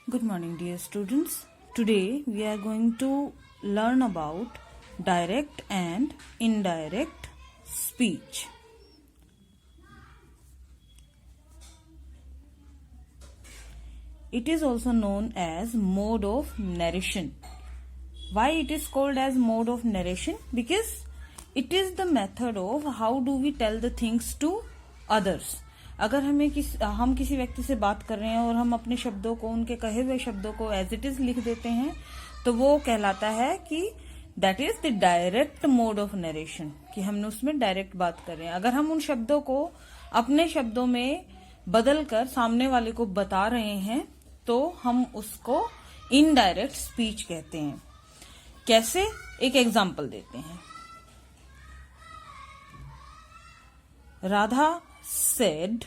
Good morning, dear students. Today we are going to learn about direct and indirect speech. It is also known as mode of narration. Why it is called as mode of narration? Because it is the method of how do we tell the things to others. अगर हम किसी व्यक्ति से बात कर रहे हैं और हम अपने शब्दों को, उनके कहे हुए शब्दों को एज इट इज लिख देते हैं, तो वो कहलाता है कि that is the direct mode of narration, कि हमने उसमें डायरेक्ट बात कर रहे हैं. अगर हम उन शब्दों को अपने शब्दों में बदल कर सामने वाले को बता रहे हैं तो हम उसको इनडायरेक्ट स्पीच कहते हैं. कैसे? एक एग्जाम्पल देते हैं. Radha said,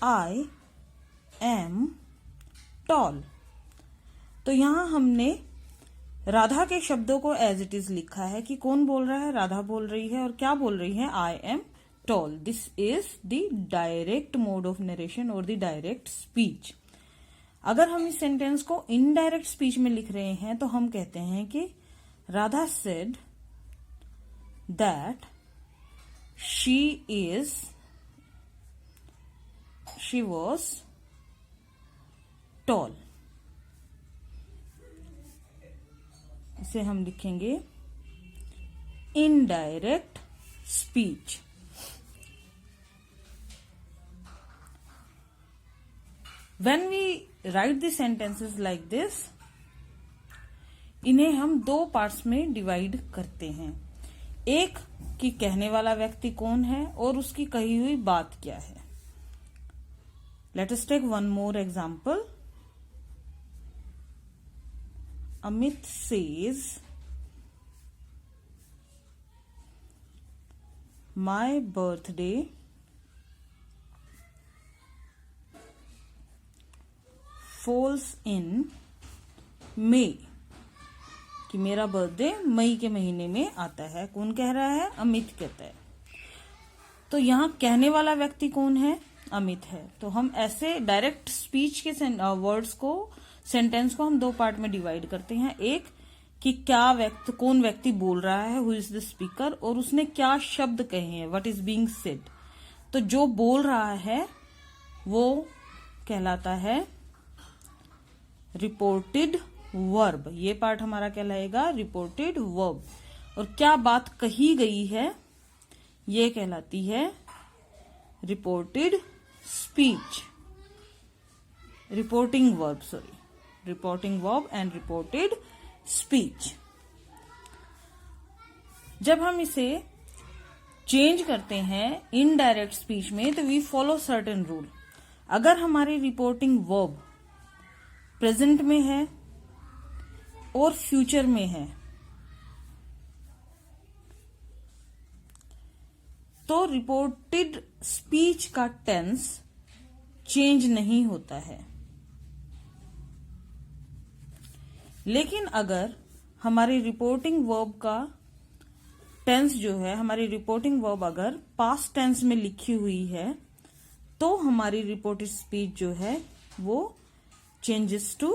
I am tall. तो यहां हमने राधा के शब्दों को एज इट इज लिखा है कि कौन बोल रहा है, राधा बोल रही है. और क्या बोल रही है? I am tall. This is the direct mode of narration और द डायरेक्ट स्पीच. अगर हम इस सेंटेंस को इनडायरेक्ट स्पीच में लिख रहे हैं तो हम कहते हैं कि Radha said that she was tall. इसे हम लिखेंगे indirect speech. When we write the sentences like this, इन्हें हम दो पार्ट्स में डिवाइड करते हैं. एक कि कहने वाला व्यक्ति कौन है और उसकी कही हुई बात क्या है. Let us take one more example. Amit says, my birthday falls in May, कि मेरा बर्थडे मई के महीने में आता है. कौन कह रहा है? अमित कहता है. तो यहां कहने वाला व्यक्ति कौन है? अमित है. तो हम ऐसे डायरेक्ट स्पीच के वर्ड्स को, सेंटेंस को हम दो पार्ट में डिवाइड करते हैं. एक कि कौन व्यक्ति बोल रहा है, हु इज द स्पीकर, और उसने क्या शब्द कहे हैं, व्हाट इज बीइंग सेड. तो जो बोल रहा है वो कहलाता है रिपोर्टेड वर्ब. ये पार्ट हमारा कहलाएगा रिपोर्टेड वर्ब. और क्या बात कही गई है ये कहलाती है reported speech. Reporting verb and reported speech. जब हम इसे चेंज करते हैं इनडायरेक्ट स्पीच में तो वी फॉलो सर्टेन रूल. अगर हमारी रिपोर्टिंग वर्ब प्रेजेंट में है और फ्यूचर में है तो रिपोर्टेड स्पीच का टेंस चेंज नहीं होता है. लेकिन अगर हमारी रिपोर्टिंग वर्ब का टेंस जो है, हमारी रिपोर्टिंग वर्ब अगर पास्ट टेंस में लिखी हुई है तो हमारी रिपोर्टेड स्पीच जो है वो चेंजेस टू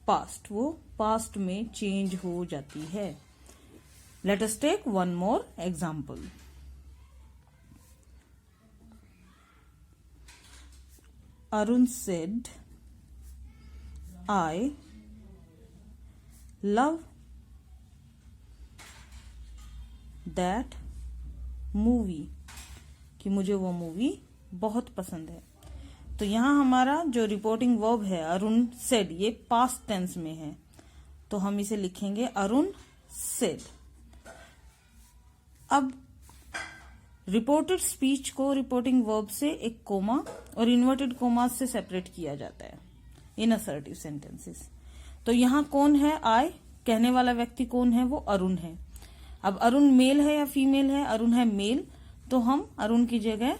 पास्ट, वो पास्ट में चेंज हो जाती है. Let us take one more example. Arun said, I love that movie, कि मुझे वो मूवी बहुत पसंद है. तो यहां हमारा जो रिपोर्टिंग वर्ब है अरुण सेड, ये पास्ट टेंस में है तो हम इसे लिखेंगे अरुण सेड. अब रिपोर्टेड स्पीच को रिपोर्टिंग वर्ब से एक कोमा और इन्वर्टेड कोमा से सेपरेट किया जाता है इन असर्टिव सेंटेंसेस. तो यहां कौन है? आई. कहने वाला व्यक्ति कौन है? वो अरुण है. अब अरुण मेल है या फीमेल है? अरुण है मेल. तो हम अरुण की जगह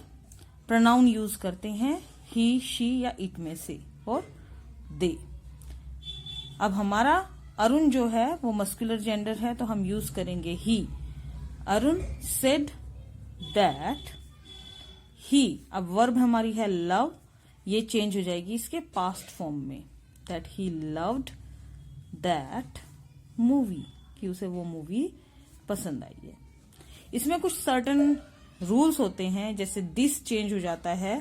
प्रोनाउन यूज करते हैं ही, शी या इट में से और दे. अब हमारा अरुण जो है वो मस्कुलर जेंडर है तो हम यूज करेंगे he. Arun said that he. अब वर्ब हमारी है लव, ये चेंज हो जाएगी इसके पास्ट फॉर्म में. That he loved that movie, कि उसे वो मूवी पसंद आई है। इसमें कुछ सर्टन रूल्स होते हैं, जैसे दिस चेंज हो जाता है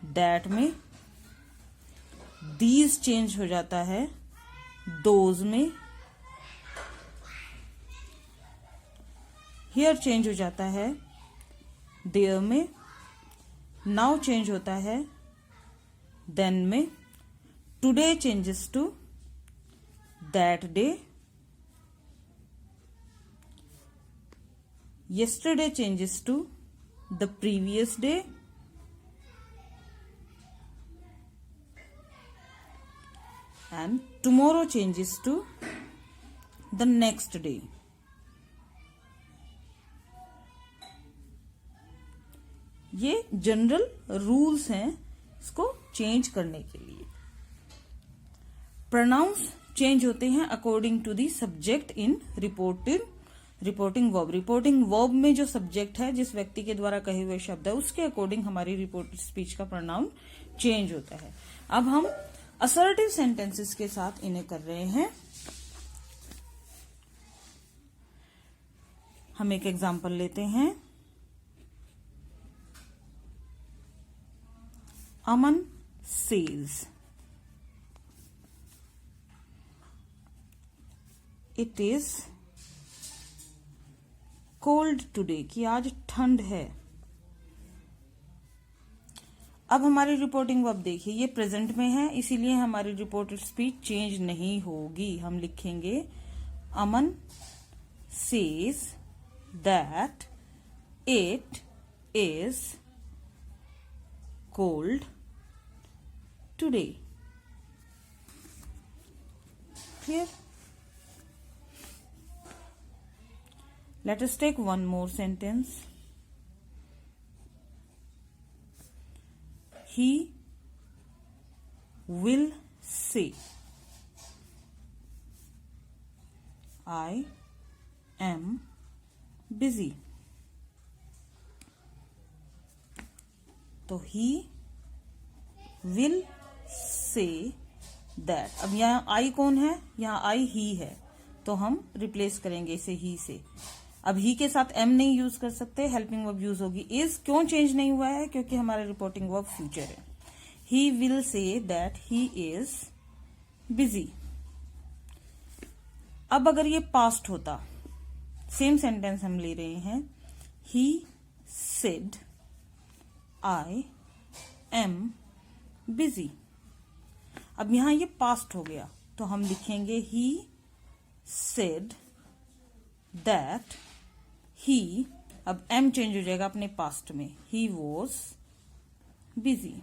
दैट में, दीज चेंज हो जाता है दोज में, हियर चेंज हो जाता है देयर में, नाउ चेंज होता है देन में, today changes to that day, yesterday changes to the previous day, and tomorrow changes to the next day. ये जनरल रूल्स हैं इसको चेंज करने के लिए। प्रोनाउंस चेंज होते हैं according to the subject in reporting verb. Reporting verb में जो सब्जेक्ट है, जिस व्यक्ति के द्वारा कहे हुए शब्द है, उसके अकॉर्डिंग हमारी रिपोर्टेड स्पीच का प्रोनाउन चेंज होता है। अब हम असर्टिव सेंटेंसेस के साथ इन्हें कर रहे हैं। हम एक एग्जांपल लेते हैं। Aman says it is cold today, कि आज ठंड है। अब हमारी रिपोर्टिंग वर्ब देखिए, ये प्रेजेंट में है, इसीलिए हमारी रिपोर्टेड स्पीच चेंज नहीं होगी। हम लिखेंगे Aman says that it is cold today. Clear? Let us take one more sentence. He will say, I am busy. तो he will say that। अब यहाँ I कौन है? यहाँ I he है, तो हम रिप्लेस करेंगे इसे he से। अब ही के साथ एम नहीं यूज कर सकते, हेल्पिंग वर्ब यूज होगी इज। क्यों चेंज नहीं हुआ है? क्योंकि हमारा रिपोर्टिंग वर्ब फ्यूचर है। He will say that he is busy. अब अगर ये पास्ट होता, सेम सेंटेंस हम ले रहे हैं, he said I am busy. अब यहां ये पास्ट हो गया, तो हम लिखेंगे ही सेड दैट ही, अब एम चेंज हो जाएगा अपने पास्ट में, ही वॉज बिजी।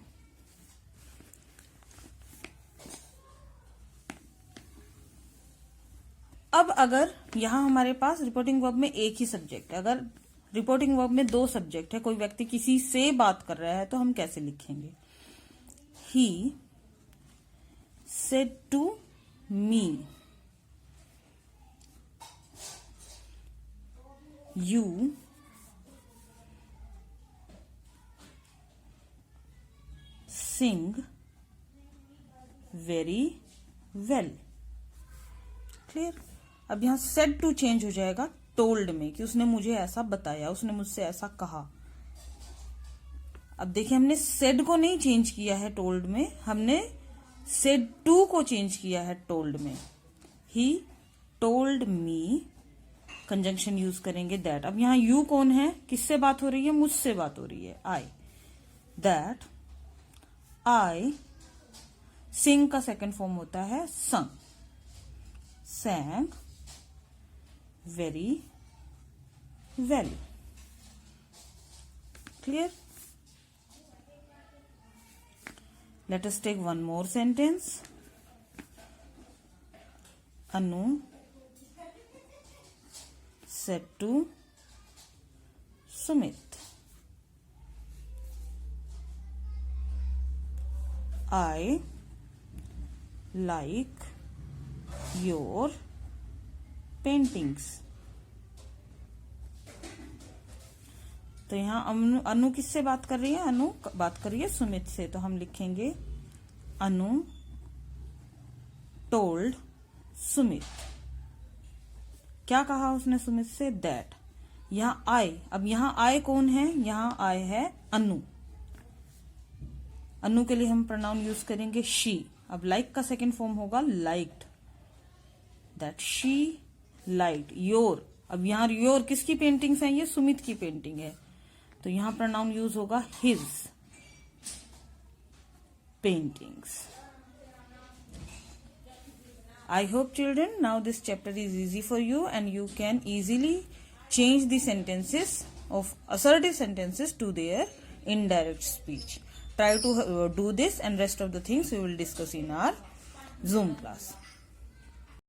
अब अगर यहां हमारे पास रिपोर्टिंग वर्ब में एक ही सब्जेक्ट है, अगर रिपोर्टिंग वर्ब में दो सब्जेक्ट है, कोई व्यक्ति किसी से बात कर रहा है, तो हम कैसे लिखेंगे? He said to me, you sing very well। Clear? अब यहां said to चेंज हो जाएगा told में, कि उसने मुझे ऐसा बताया, उसने मुझसे ऐसा कहा। अब देखिए, हमने said को नहीं चेंज किया है told में, हमने said to को चेंज किया है told में। he told me, conjunction use करेंगे दैट। अब यहां यू कौन है? किससे बात हो रही है? मुझसे बात हो रही है, आई। दैट आई सिंग का सेकंड फॉर्म होता है sung, sang very well. Clear? Let us take one more sentence. Anu said to Sumit, I like your paintings। तो यहाँ अनु किससे बात कर रही है? अनु बात कर रही है सुमित से, तो हम लिखेंगे अनु told सुमित. क्या कहा उसने सुमित से? दैट. यहाँ I, अब यहाँ I कौन है? यहाँ I है अनु. अनु के लिए हम प्रोनाउन यूज करेंगे शी. अब लाइक का सेकेंड फॉर्म होगा liked. That she liked. Your, अब यहाँ योर किसकी पेंटिंग्स हैं? ये सुमित की पेंटिंग है, तो यहाँ प्रोनाउन यूज होगा his paintings. I hope children now this chapter is easy for you and you can easily change the sentences of assertive sentences to their indirect speech. Try to do this and rest of the things we will discuss in our Zoom class.